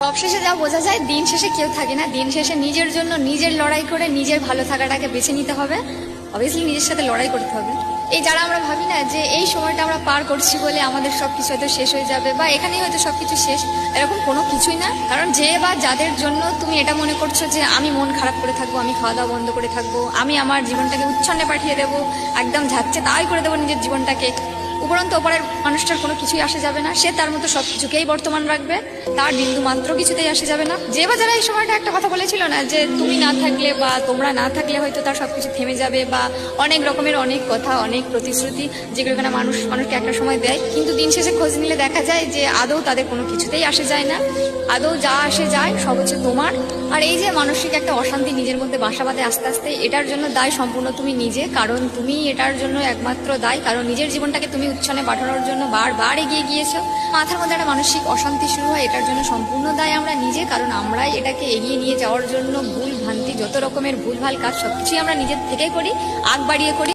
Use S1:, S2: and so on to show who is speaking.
S1: সবশেষে যা বোঝা যায়, দিন শেষে কেউ থাকে না। দিন শেষে নিজের জন্য নিজের লড়াই করে নিজের ভালো থাকাটাকে বেছে নিতে হবে। অবভিয়াসলি নিজের সাথে লড়াই করতে হবে। এই যারা আমরা ভাবি না যে এই সময়টা আমরা পার করছি বলে আমাদের সবকিছু হয়তো শেষ হয়ে যাবে বা এখানেই হয়তো সবকিছু শেষ, এরকম কোনো কিছুই না। কারণ যে বা যাদের জন্য তুমি এটা মনে করছো যে আমি মন খারাপ করে থাকবো, আমি খাওয়া দাওয়া বন্ধ করে থাকবো, আমি আমার জীবনটাকে উচ্ছন্নে পাঠিয়ে দেবো, একদম যাচ্ছে তাই করে দেবো নিজের জীবনটাকে, উপরন্ত ওপরের মানুষটার কোনো কিছুই আসে যাবে না। সে তার মতো সবকিছুকেই বর্তমান রাখবে, তার বিন্দু মাত্র কিছুতেই আসে যাবে না। যে বা যারা এই সময়টা একটা কথা বলেছিল না যে তুমি না থাকলে বা তোমরা না থাকলে হয়তো তার সবকিছু থেমে যাবে, বা অনেক রকমের অনেক কথা, অনেক প্রতিশ্রুতি যেগুলো কিনা মানুষকে একটা সময় দেয়, কিন্তু দিন শেষে খোঁজ নিলে দেখা যায় যে আদৌ তাদের কোনো কিছুতেই আসে যায় না। আদৌ যা আসে যায় সব হচ্ছে তোমার। আর এই যে মানসিক একটা অশান্তি নিজের মধ্যে বাসা বাঁধে আস্তে আস্তে, এটার জন্য দায় সম্পূর্ণ তুমি নিজে। কারণ তুমি এটার জন্য একমাত্র দায়, কারণ নিজের জীবনটাকে তুমি উচ্ছনে পাঠানোর জন্য বারবার এগিয়ে গিয়েছো। মাথার মধ্যে একটা মানসিক অশান্তি শুরু হয়, এটার জন্য সম্পূর্ণ দায় আমরা নিজে। কারণ আমরাই এটাকে এগিয়ে নিয়ে যাওয়ার জন্য ভুল ভ্রান্তি, যত রকমের ভুলভাল কাজ সবকিছুই আমরা নিজের থেকেই করি, আগ বাড়িয়ে করি।